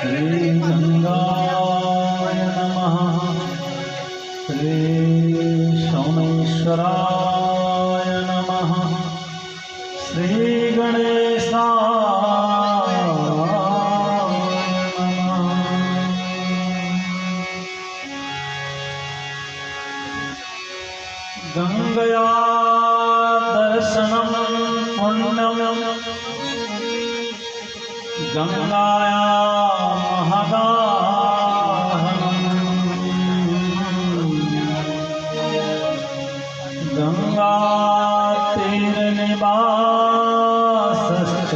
श्रीगंगाय नमः। श्री सोमेश्वराय नमः। श्री गणेशाय नमः। गंगया दर्शनं पुण्यं गंगाया महदाहनम्। गंगातीरनिवासश्च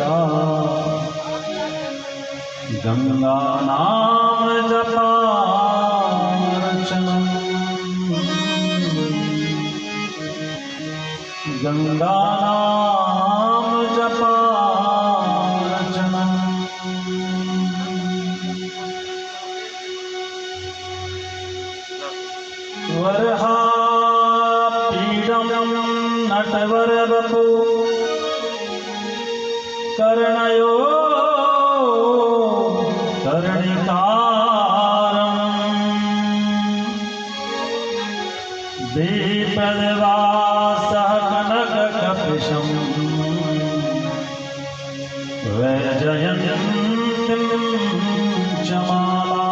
गंगानाम जपार्चनम्। गंगानाम जपार्चनम्। वरहापीडं नटवरवपु कर्णयो कर्णिकारम्। दीपदवासः कनककपिशं वैजयन्तीं च मालाम्।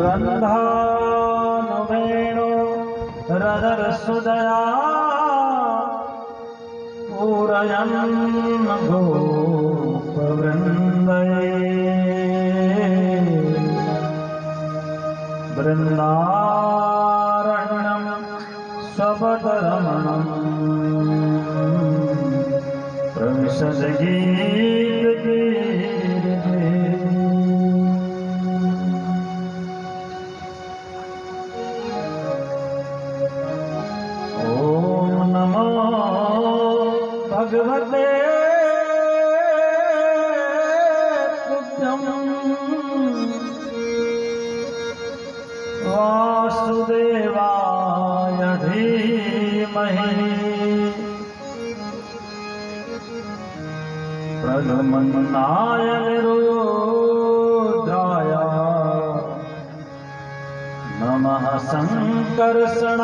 रन्धानुवेणो रदरसुदया पूरयन् गोपवृन्दये। वृन्दारण्यं स्वपदरमणं प्रविशद्गीततीरे। भगवते तुभ्यं वासुदेवाय धीमहि प्रद्युम्नाय निरुद्राय नमः। संकर्षणाय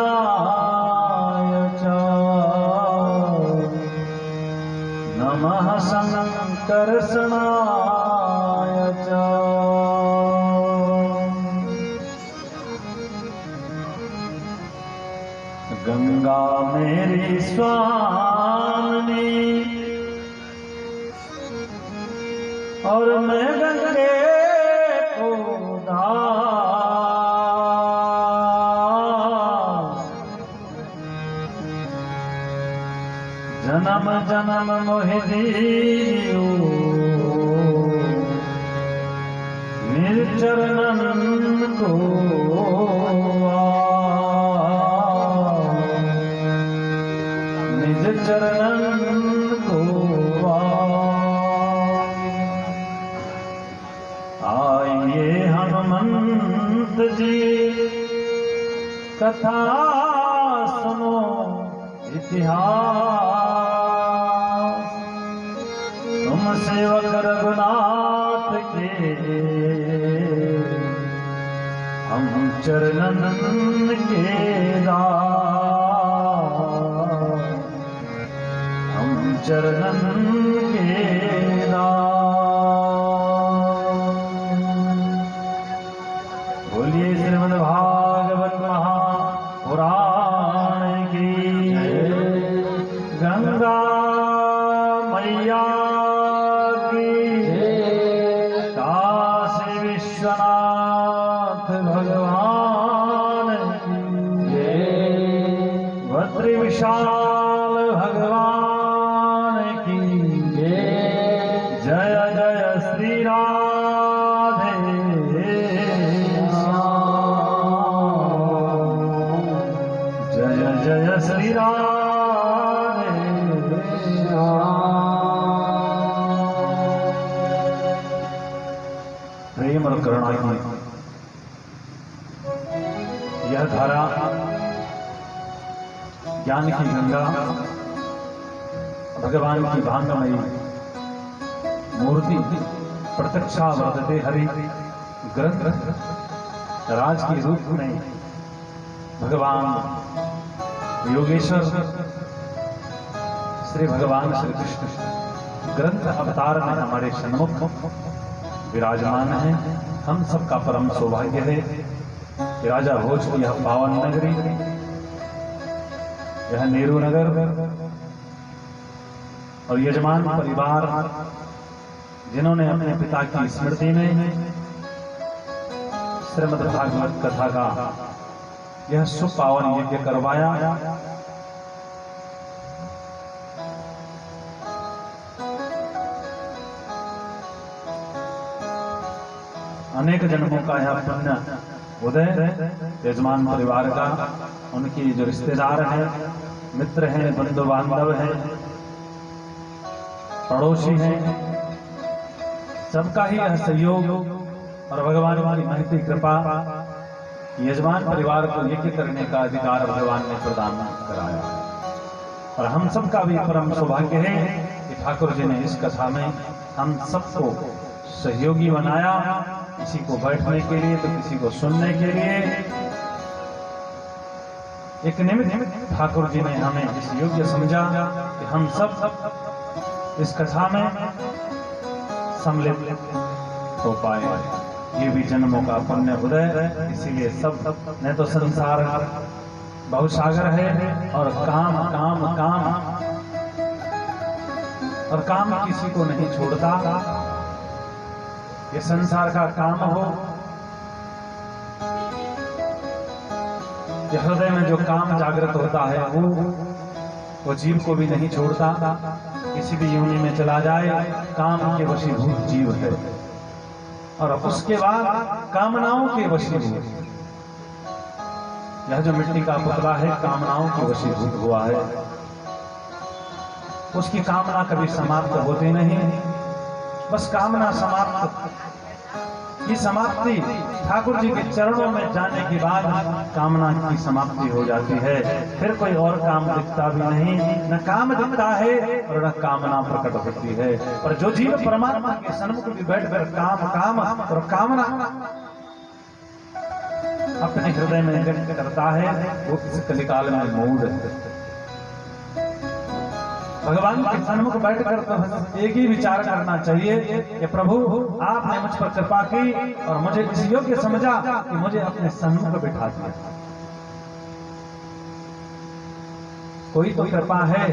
च नमः। संकर्षणाय च। गंगा मेरी स्वामिनी और मैं गंगे को दास। जन्म जन्म मोहि दीयो निज चरणन को निज चरणन को आइए हनुमंत जी कथा सुनो इतिहास। तुम सेवक रघुनाथ के हम चरणन के दास। हम चरणन के दास। बोलिए श्रीमद्भागवत महापुराण की गंगा मैया की काशी विश्वनाथ भगवान की भद्री विशाल भगवान की जय जय श्री राधे जय जय श्री राधे प्रेम और करुणा की यह धारा ज्ञान की गंगा भगवान की भांगमयी मूर्ति प्रत्यक्षा वर्तते हरि ग्रंथ राज के रूप में भगवान योगेश्वर श्री भगवान श्री कृष्ण ग्रंथ अवतार में हमारे सन्मुख विराजमान हैं। हम सबका परम सौभाग्य है कि राजा भोज की यह पावन नगरी, यह नेहरू नगर और यजमान परिवार जिन्होंने अपने पिता की स्मृति में श्रीमद् भागवत कथा का यह शुभ पावन यज्ञ करवाया, अनेक जन्मों का यह पुण्य उदय यजमान परिवार का, उनकी जो रिश्तेदार हैं, मित्र हैं, बंधु बांधव हैं, पड़ोसी हैं, सबका ही यह सहयोग और भगवान की महती कृपा यजमान परिवार को यज्ञ करने का अधिकार भगवान ने प्रदान कराया। और हम सबका भी परम सौभाग्य है कि ठाकुर जी ने इस कथा में हम सबको सहयोगी बनाया, किसी को बैठने के लिए तो किसी को सुनने के लिए। एक निमित्त ठाकुर जी ने हमें इस योग्य समझा कि हम सब इस कथा में सम्मिलित हो पाए। ये भी जन्मों का पुण्य उदय, इसीलिए सब ने तो संसार बहुसागर है और काम काम काम और काम किसी को नहीं छोड़ता। ये संसार का काम हो, ये हृदय में जो काम जागृत होता है वो जीव को भी नहीं छोड़ता। किसी भी योनि में चला जाए, काम के वशीभूत जीव है और उसके बाद कामनाओं के वशीभूत। यह जो मिट्टी का पुतला है कामनाओं के वशीभूत हुआ है, उसकी कामना कभी समाप्त होती नहीं। बस कामना समाप्त की समाप्ति ठाकुर जी के चरणों में जाने के बाद कामना की समाप्ति हो जाती है। फिर कोई और काम दिखता भी नहीं, न काम दिखता है और न कामना प्रकट होती है। पर जो जीव परमात्मा के सन्मुख भी बैठकर काम काम और कामना अपने हृदय में व्यक्त करता है, वो इस कलिकाल में मूढ़ है। भगवान के सन्मुख बैठकर तो एक ही विचार करना चाहिए कि प्रभु आपने मुझ पर कृपा की और मुझे इस योग्य समझा कि मुझे अपने सन्मुख बिठा दिया। कोई तो कृपा है,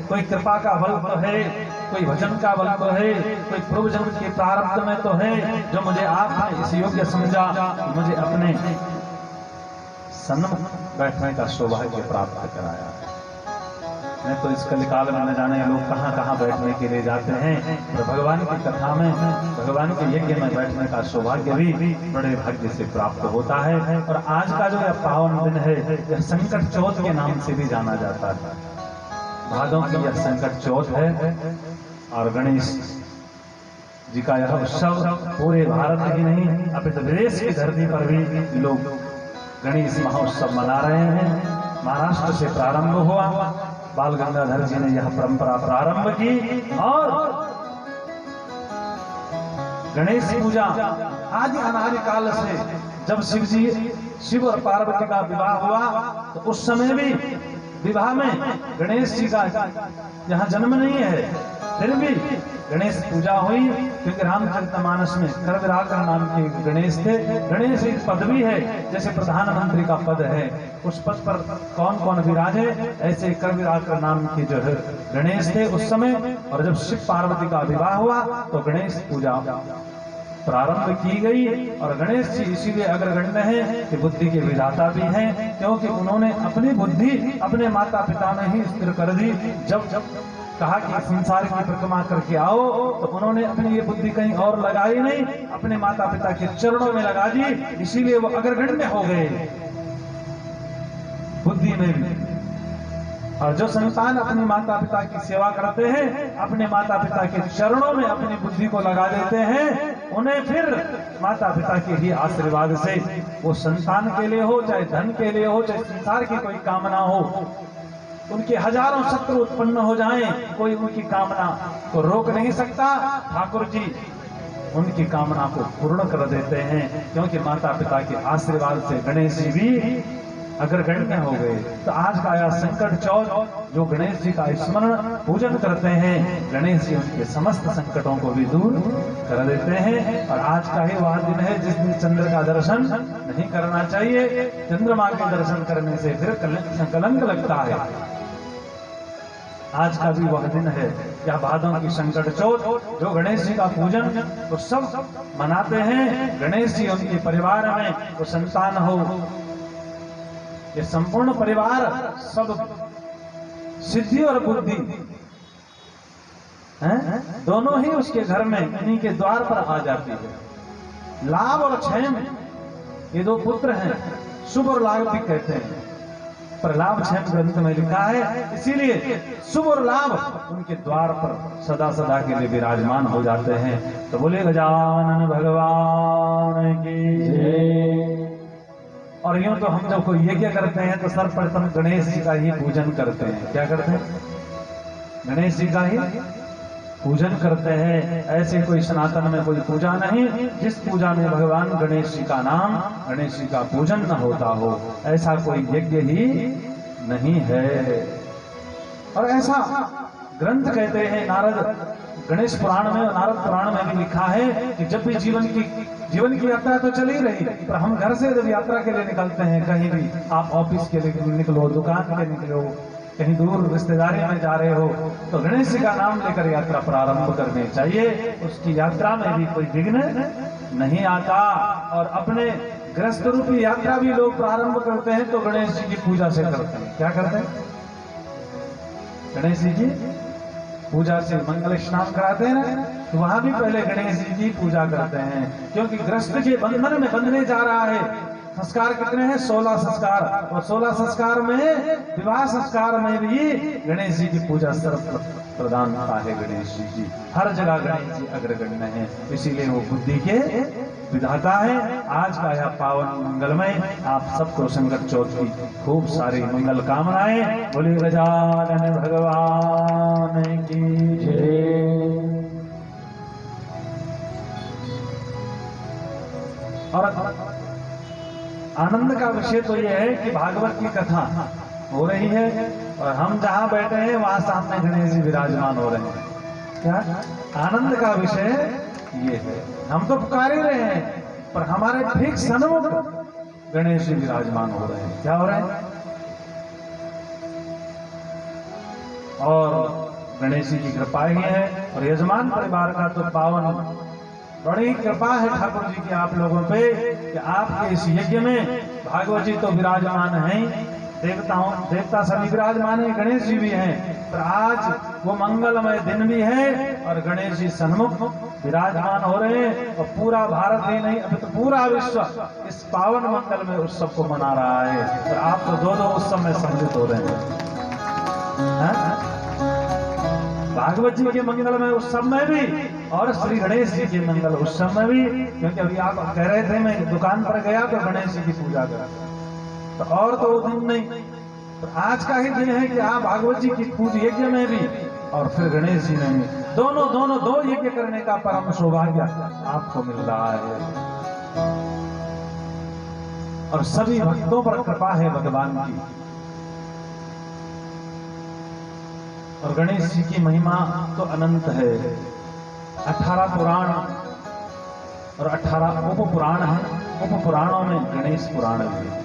कोई कृपा का बल तो है, कोई भजन का बल तो है, कोई पूर्व जन्म के प्रारब्ध में तो है, जो मुझे आपने इस योग्य समझा कि मुझे अपने सन्मुख बैठने का सौभाग्य प्राप्त कराया। नहीं तो इस कलिकाल में न जाने लोग कहां कहां बैठने के लिए जाते हैं, पर भगवान की कथा में, भगवान के यज्ञ में बैठने का सौभाग्य भी बड़े भाग्य से प्राप्त होता है। और आज का जो यह पावन दिन है, यह संकट चौथ के नाम से भी जाना जाता है। भादों की यह संकट चौथ है और गणेश जी का यह उत्सव पूरे भारत ही नहीं अपितु विदेश की धरती पर भी लोग गणेश महोत्सव मना रहे हैं। महाराष्ट्र से प्रारंभ हुआ, बाल गंगाधर जी ने यह परंपरा प्रारंभ की और गणेश पूजा आदि अनादि काल से, जब शिव और पार्वती का विवाह हुआ तो उस समय भी विवाह में गणेश जी का यहाँ जन्म नहीं है, फिर भी गणेश पूजा हुई, क्योंकि रामचरितमानस में करविराकर नाम के गणेश थे। गणेश एक पदवी है, जैसे प्रधानमंत्री का पद है, उस पद पर कौन कौन विराजे, ऐसे करविराकर नाम के जो है गणेश थे उस समय। और जब शिव पार्वती का विवाह हुआ तो गणेश पूजा प्रारंभ की गई। और गणेश जी इसीलिए अग्रगण्य हैं कि बुद्धि के विधाता भी हैं, क्योंकि उन्होंने अपनी बुद्धि अपने माता पिता में ही स्थिर कर दी। जब कहा कि संसार की परिक्रमा करके आओ तो उन्होंने अपनी ये बुद्धि कहीं और लगाई नहीं, अपने माता पिता के चरणों में लगा दी, इसीलिए वो अग्रगण्य हो गए बुद्धि में भी। और जो संतान अपने माता पिता की सेवा करते हैं, अपने माता पिता के चरणों में अपनी बुद्धि को लगा देते हैं, उन्हें फिर माता पिता के ही आशीर्वाद से, वो संतान के लिए हो, चाहे धन के लिए हो, चाहे संसार की कोई कामना हो, उनके हजारों शत्रु उत्पन्न हो जाएं, कोई उनकी कामना को रोक नहीं सकता। ठाकुर जी उनकी कामना को पूर्ण कर देते हैं, क्योंकि माता पिता के आशीर्वाद से गणेश जी भी अग्रगण्य हो गए। तो आज का यह संकट चौथ जो गणेश जी का स्मरण पूजन करते हैं, गणेश जी उनके समस्त संकटों को भी दूर कर देते हैं। और आज का ही वह दिन है जिस दिन चंद्र का दर्शन नहीं करना चाहिए। चंद्रमा के दर्शन करने से फिर कलंक लगता है। आज का भी वह दिन है, यह भादों की संकट चौथ जो गणेश जी का पूजन तो सब मनाते हैं। गणेश जी उनके परिवार में वो संतान हो, ये संपूर्ण परिवार सब सिद्धि और बुद्धि हैं, दोनों ही उसके घर में इन्हीं के द्वार पर आ जाती है। लाभ और क्षेम ये दो पुत्र हैं, शुभ और लाभ भी कहते हैं, पर लाभ क्षेम ग्रंथ में लिखा है, इसीलिए शुभ और लाभ उनके द्वार पर सदा सदा के लिए विराजमान हो जाते हैं। तो बोले गजानन भगवान की जय। और यूं तो हम जब कोई यज्ञ करते हैं तो सर्वप्रथम गणेश जी का ही पूजन करते हैं। क्या करते हैं? गणेश जी का ही पूजन करते हैं। ऐसे कोई सनातन में कोई पूजा नहीं जिस पूजा में भगवान गणेश जी का नाम, गणेश जी का पूजन न होता हो, ऐसा कोई यज्ञ ही नहीं है। और ऐसा ग्रंथ कहते हैं, नारद गणेश पुराण में, नारद पुराण में भी लिखा है कि जब भी जीवन की यात्रा तो चली रही, पर हम घर से जब यात्रा के लिए निकलते हैं, कहीं भी आप ऑफिस के लिए निकलो, दुकान के लिए निकलो, कहीं दूर रिश्तेदारी में जा रहे हो, तो गणेश जी का नाम लेकर यात्रा प्रारंभ करनी चाहिए। उसकी यात्रा में भी कोई विघ्न नहीं आता। और अपने गृहस्थ रूपी यात्रा भी लोग प्रारंभ करते हैं तो गणेश जी की पूजा से करते हैं। क्या करते हैं? गणेश जी की पूजा से मंगल स्नान कराते हैं ना, तो वहां भी पहले गणेश जी की पूजा करते हैं, क्योंकि गृहस्थ के बंधन में बंधने जा रहा है। संस्कार कितने हैं? 16 संस्कार। और 16 संस्कार में विवाह संस्कार में भी गणेश जी की पूजा सर्व प्रधानता है। गणेश जी हर जगह गणेश जी अग्रगण्य है, इसीलिए वो बुद्धि के विधाता है। आज का यह पावन मंगलमय आप सबको संकट चौथ की खूब सारी मंगल कामनाएं। बोले गजानन भगवान की जय। और आनंद का विषय तो यह है कि भागवत की कथा हो रही है और हम जहां बैठे हैं वहां सामने गणेश जी विराजमान हो रहे हैं। क्या आनंद का विषय ये है? हम तो पुकार ही रहे हैं, पर हमारे ठीक सन्मुख गणेश जी विराजमान हो रहे हैं। क्या हो रहा है? और गणेश जी की कृपा ही है। और यजमान परिवार का तो पावन बड़ी कृपा है ठाकुर जी की आप लोगों पे कि आपके इस यज्ञ में भागवत जी तो विराजमान हैं, देवता सभी विराजमान है, गणेश जी भी हैं, पर आज वो मंगलमय दिन भी है और गणेश जी सन्मुख विराजमान हो रहे हैं। और पूरा भारत ही नहीं, अभी तो पूरा विश्व इस पावन मंगल में उत्सव को मना रहा है। और आप तो दो उत्सव में सम्मिलित हो रहे हैं, भागवत जी के मंगल में उत्सव में भी और श्री गणेश जी के मंगल उत्सव में भी। क्योंकि अभी आप कह रहे थे मैं दुकान पर गया तो गणेश जी की पूजा करा, तो और तो दिन नहीं, तो आज का ही दिन है कि आप भागवत जी की पूजा यज्ञ में भी और फिर गणेश जी में भी दोनों दो यज्ञ करने का परम सौभाग्य आपको मिल रहा है। और सभी भक्तों पर कृपा है भगवान की। और गणेश जी की महिमा तो अनंत है। 18 पुराण और 18 उप पुराण है। उप पुराणों में गणेश पुराण भी है,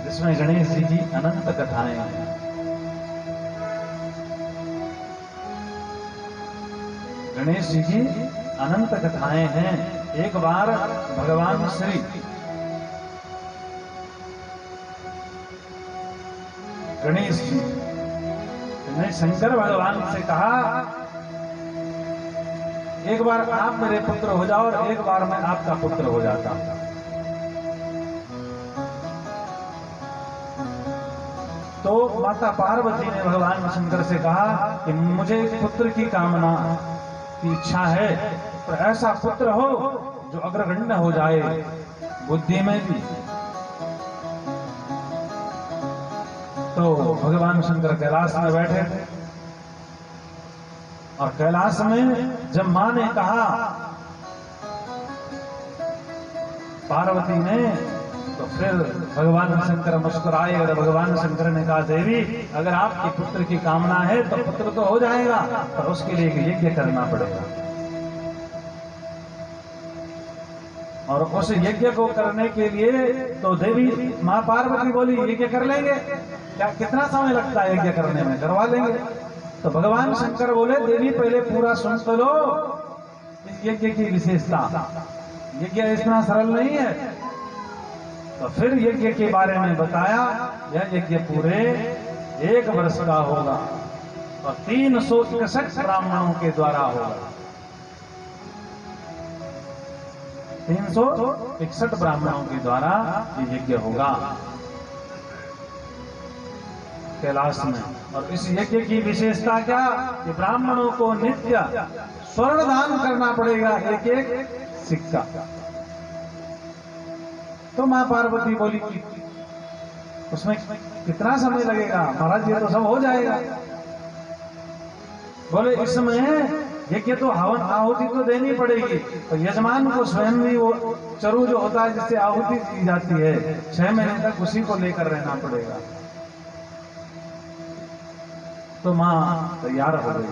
जिसमें गणेश जी की अनंत कथाएं हैं। गणेश जी की अनंत कथाएं हैं। एक बार भगवान श्री गणेश जी ने शंकर भगवान से कहा, एक बार आप मेरे पुत्र हो जाओ और एक बार मैं आपका पुत्र हो जाता हूं। तो माता पार्वती ने भगवान शंकर से कहा कि मुझे पुत्र की कामना की इच्छा है, पर ऐसा पुत्र हो जो अग्रगण्य हो जाए बुद्धि में भी। तो भगवान शंकर कैलाश में बैठे थे और कैलाश में जब मां ने कहा पार्वती ने, तो फिर भगवान शंकर मुस्कुराए और भगवान शंकर ने कहा देवी अगर आपके पुत्र की कामना है तो पुत्र तो हो जाएगा, पर उसके लिए एक यज्ञ करना पड़ेगा। और उस यज्ञ को करने के लिए तो देवी मां पार्वती बोली यज्ञ कर लेंगे, क्या कितना समय लगता है यज्ञ करने में, करवा लेंगे। तो भगवान शंकर बोले देवी पहले पूरा सुन तो लो इस यज्ञ की विशेषता, यज्ञ इतना सरल नहीं है। तो फिर यज्ञ के बारे में बताया, यह यज्ञ पूरे 1 वर्ष का होगा और 361 ब्राह्मणों के द्वारा होगा। 361 ब्राह्मणों के द्वारा ये यज्ञ होगा कैलाश में। और इस यज्ञ की विशेषता क्या कि ब्राह्मणों को नित्य स्वर्ण दान करना पड़ेगा, एक एक सिक्का। तो मां पार्वती बोली कि उसमें कितना समय लगेगा महाराज, ये तो सब हो जाएगा। बोले इसमें यज्ञ तो हवन आहुति तो देनी पड़ेगी, तो यजमान को स्वयं भी वो चरु जो होता है जिससे आहुति दी जाती है 6 महीने तक उसी को लेकर रहना पड़ेगा। तो मां तैयार हो गई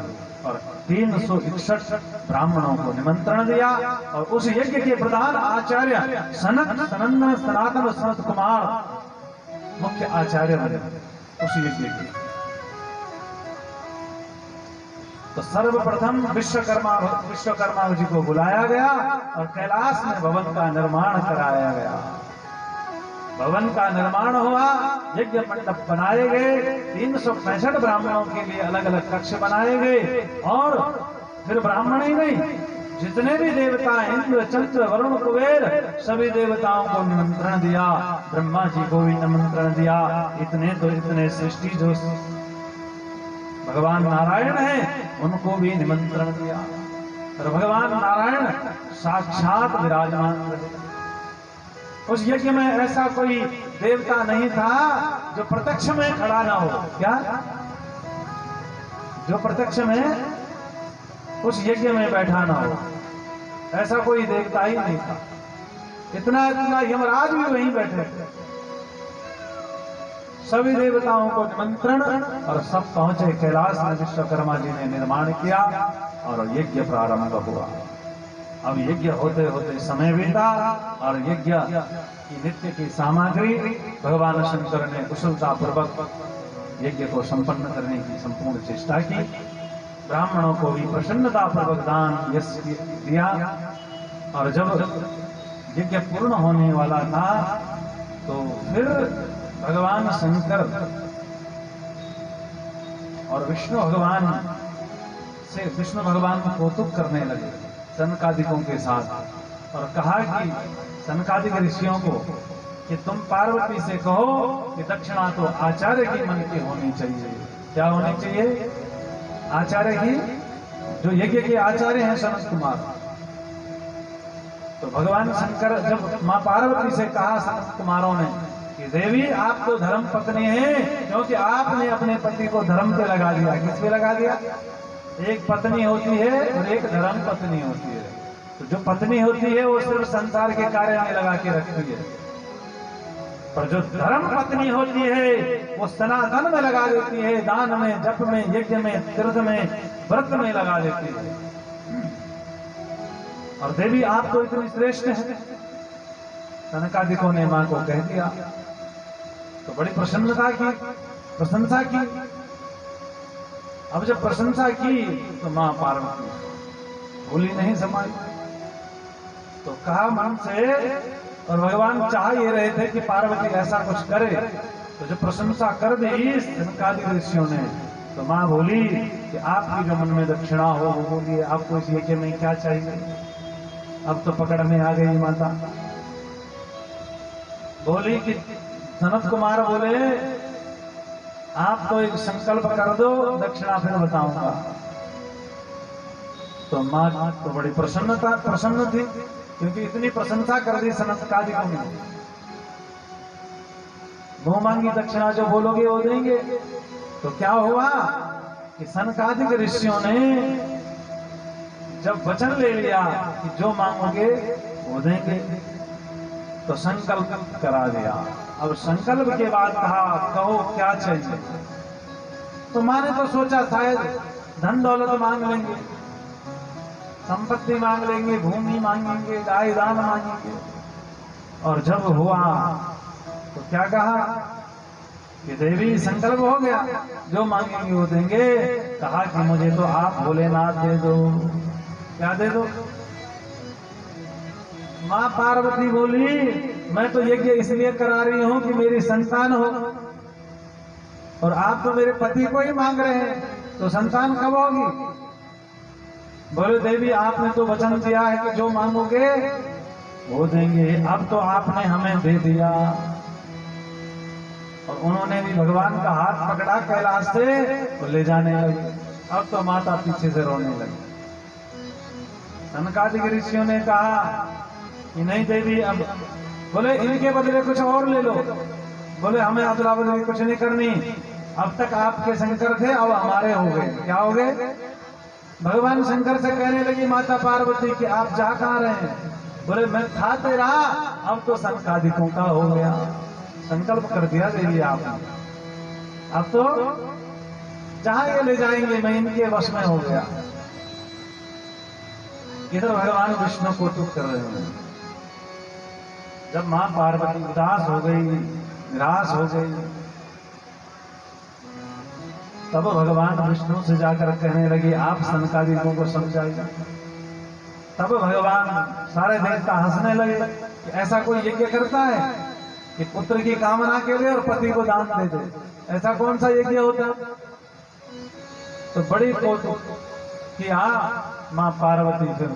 और 361 ब्राह्मणों को निमंत्रण दिया और उस यज्ञ के प्रधान आचार्य सनक सनंदन सनातन सनत कुमार मुख्य आचार्य बने उस यज्ञ के। तो सर्वप्रथम विश्वकर्मा जी को बुलाया गया और कैलाश में भवन का निर्माण कराया गया। भवन का निर्माण हुआ, यज्ञ मंडप बनाए गए, 365 ब्राह्मणों के लिए अलग अलग कक्ष बनाए गए। और फिर ब्राह्मण ही नहीं, जितने भी देवता इंद्र चंद्र वरुण कुबेर सभी देवताओं को निमंत्रण दिया, ब्रह्मा जी को भी निमंत्रण दिया। इतने तो इतने सृष्टि जो भगवान नारायण हैं उनको भी निमंत्रण दिया। और भगवान नारायण साक्षात विराजमान रहे। उस यज्ञ में ऐसा कोई देवता नहीं था जो प्रत्यक्ष में खड़ा ना हो। क्या? जो प्रत्यक्ष में उस यज्ञ में बैठा ना हो, ऐसा कोई देवता ही नहीं था। इतना यमराज भी वहीं बैठे थे। सभी देवताओं को निमंत्रण और सब पहुंचे कैलाश में। विश्वकर्मा जी ने निर्माण किया और यज्ञ प्रारंभ हुआ। अब यज्ञ होते होते समय बीता और यज्ञ की नित्य की सामग्री भगवान शंकर ने कुशलता पूर्वक यज्ञ को संपन्न करने की संपूर्ण चेष्टा की। ब्राह्मणों को भी प्रसन्नता पूर्वक दान यश दिया। और जब यज्ञ पूर्ण होने वाला था तो फिर भगवान शंकर और विष्णु भगवान कौतुक करने लगे सनकादिकों के साथ और कहा कि सनकादिक ऋषियों को कि तुम पार्वती से कहो कि दक्षिणा तो आचार्य की मन की होनी चाहिए। क्या होनी चाहिए? आचार्य की, जो यज्ञ के आचार्य हैं सनत कुमार। तो भगवान शंकर जब मां पार्वती से कहा सनत कुमारों ने कि देवी आप तो धर्म पत्नी हैं, क्योंकि आपने अपने पति को धर्म पे लगा दिया। किस पे लगा दिया? एक पत्नी होती है और एक धर्म पत्नी होती है। तो जो पत्नी होती है वो सिर्फ संसार के कार्य में लगा के रखती है, पर जो धर्म पत्नी होती है वो सनातन में लगा देती है, दान में, जप में, यज्ञ में, तीर्थ में, व्रत में लगा देती है। और देवी आप तो इतनी श्रेष्ठ हैं, सनकादिकों ने मां को कह दिया। तो बड़ी प्रसन्नता की, प्रशंसा की। अब जब प्रशंसा की तो मां पार्वती भूली नहीं समाई। तो कहा मन से, और भगवान चाह ये रहे थे कि पार्वती ऐसा कुछ करे। तो जब प्रशंसा कर दी सनकादिक ऋषियों ने तो मां बोली कि आपकी जो मन में दक्षिणा हो वो बोलिए, आपको इस यज्ञ में क्या चाहिए। अब तो पकड़ में आ गई माता। बोली कि सनत कुमार बोले आप तो एक संकल्प कर दो, दक्षिणा फिर बताऊंगा। तो मां तो बड़ी प्रसन्न थी, क्योंकि इतनी प्रशंसा कर दी सनकादिकों ने। मुंह मांगी दक्षिणा जो बोलोगे वो देंगे। तो क्या हुआ कि सनकादिक ऋषियों ने जब वचन ले लिया कि जो मांगोगे वो देंगे, तो संकल्प करा दिया। अब संकल्प के बाद कहा कहो क्या चाहिए। तो माँ ने तो सोचा शायद धन दौलत मांग लेंगे, संपत्ति मांग लेंगे, भूमि मांगेंगे, गाय दान मांगेंगे। और जब हुआ तो क्या कहा कि देवी संकल्प हो गया, जो मांगेंगे वो देंगे। कहा कि मुझे तो आप भोलेनाथ दे दो। क्या दे दो? मां पार्वती बोली मैं तो यज्ञ इसलिए करा रही हूं कि मेरी संतान हो, और आप तो मेरे पति को ही मांग रहे हैं, तो संतान कब होगी? बोले देवी आपने तो वचन दिया है कि जो मांगोगे वो देंगे, अब तो आपने हमें दे दिया। और उन्होंने भी भगवान का हाथ पकड़ा कैलाश से तो ले जाने लगे। अब तो माता पीछे से रोने लगी। सनकादिक ऋषियों ने कहा कि नहीं देवी, अब बोले इनके बदले कुछ और ले लो। बोले हमें अदला बदली कुछ नहीं करनी, अब तक आपके शंकर थे अब हमारे हो गए। क्या हो गए? भगवान शंकर से कहने लगी माता पार्वती कि आप जा कहाँ रहे हैं? बोले मैं था तेरा, अब तो सनकादिकों का हो गया। संकल्प कर दिया देवी आपने, अब तो जहां ये ले जाएंगे मैं इनके वश में हो गया। इधर भगवान विष्णु को तुक कर रहे हैं। जब मां पार्वती उदास हो गई, निराश हो गई, तब भगवान विष्णु से जाकर कहने लगी आप सनकादिकों को समझाइए। तब भगवान सारे देवता हंसने लगे कि ऐसा कोई यज्ञ करता है कि पुत्र की कामना के लिए और पति को दान दे दे, ऐसा कौन सा यज्ञ होता? तो बड़ी कौतुक कि हाँ मां पार्वती फिर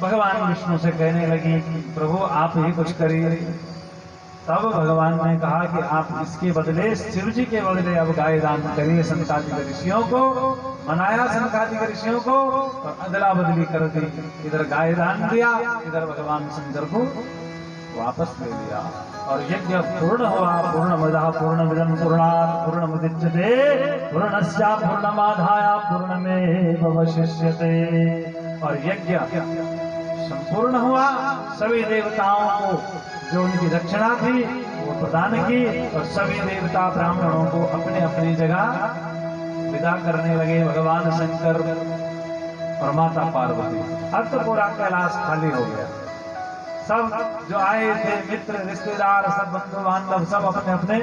भगवान विष्णु से कहने लगी कि प्रभु आप ही कुछ करिए। तब भगवान ने कहा कि आप इसके बदले शिव जी के बदले अब गाय दान करिए। सनकादिक ऋषियों को मनाया, सनकादिक ऋषियों को, और अदला बदली कर दी। इधर गाय दान दिया, इधर भगवान शंकर को वापस ले लिया। और यज्ञ पूर्ण हुआ। पूर्णमदः पूर्णमिदं पूर्णात् पूर्णमुदच्यते पूर्णस्य पूर्णमादाय पूर्णमेवावशिष्यते। और यज्ञ संपूर्ण हुआ। सभी देवताओं को जो उनकी दक्षिणा थी वो प्रदान की, और सभी देवता ब्राह्मणों को अपने अपनी जगह विदा करने लगे। भगवान शंकर और माता पार्वती। अब तो पूरा कैलाश खाली हो गया। सब जो आए थे मित्र रिश्तेदार, सब बंधु बांधव, सब अपने अपने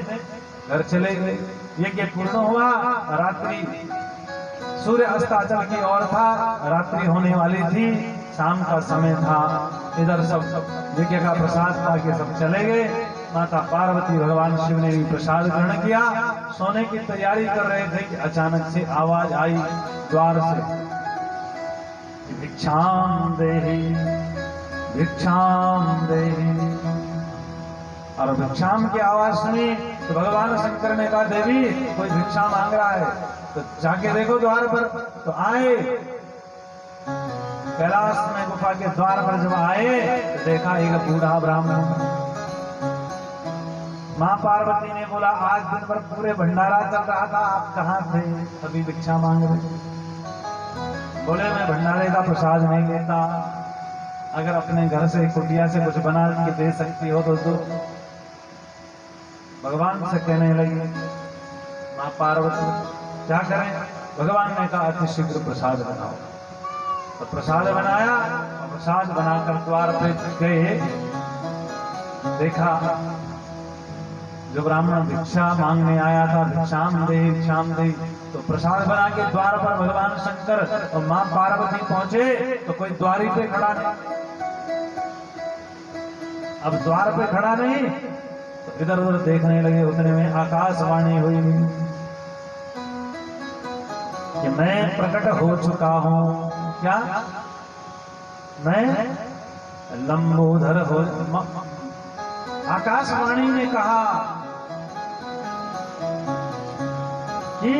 घर चले गए। यज्ञ पूर्ण हुआ। रात्रि सूर्य अस्ताचल की ओर था, रात्रि होने वाली थी, शाम का समय था। इधर सब यज्ञ का प्रसाद पा के सब चले गए। माता पार्वती भगवान शिव ने भी प्रसाद ग्रहण किया। सोने की तैयारी कर रहे थे कि अचानक से आवाज आई द्वार से, भिक्षाम देहि भिक्षाम देहि। और भिक्षाम की आवाज सुनी तो भगवान शंकर ने कहा देवी कोई भिक्षा मांग रहा है, तो जाके देखो द्वार पर। तो आए कैलाश में गुफा के द्वार पर जब आए तो देखा एक बूढ़ा ब्राह्मण। मां पार्वती ने बोला आज दिन भर पूरे भंडारा चल रहा था, आप कहाँ थे? अभी भिक्षा मांग रहे। बोले मैं भंडारे का प्रसाद नहीं लेता, अगर अपने घर से कुटिया से कुछ बना के दे सकती हो तो दो। भगवान से कहने लगी मां पार्वती क्या करें? भगवान ने कहा अति शीघ्र प्रसाद बनाओ। तो प्रसाद बनाया, प्रसाद बनाकर द्वार पे गए, देखा जो ब्राह्मण भिक्षा मांगने आया था भिक्षाम दे। तो प्रसाद बना के द्वार पर भगवान शंकर और मां पार्वती पहुंचे तो कोई द्वारी पे खड़ा नहीं। अब द्वार पे खड़ा नहीं तो इधर उधर देखने लगे। उतने में आकाशवाणी हुई कि मैं प्रकट हो चुका हूं। क्या? मैं लंबोदर हो। आकाशवाणी ने कहा कि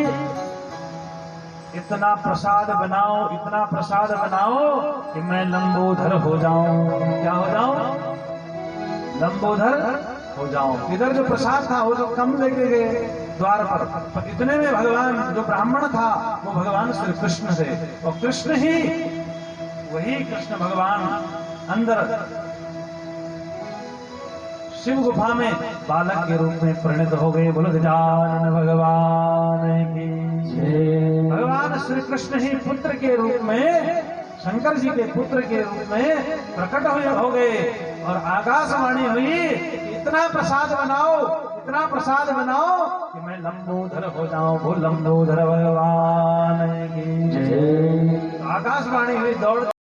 इतना प्रसाद बनाओ, इतना प्रसाद बनाओ कि मैं लंबोदर हो जाऊं। क्या हो जाऊं? लंबोदर हो जाऊं। इधर जो प्रसाद था वो तो कम लेके गए द्वार पर इतने में भगवान जो ब्राह्मण था वो भगवान श्री कृष्ण थे, और कृष्ण ही वही कृष्ण भगवान अंदर शिव गुफा में बालक के रूप में परिणत हो गए। बोलो गजानन भगवान की जय। भगवान श्री कृष्ण ही पुत्र के रूप में, शंकर जी के पुत्र के रूप में प्रकट हो गए, और आकाशवाणी हुई इतना प्रसाद बनाओ, इतना प्रसाद बनाओ कि मैं लंबोदर हो जाऊं। वो लंबोदर भगवान की जय। आकाशवाणी हुई, दौड़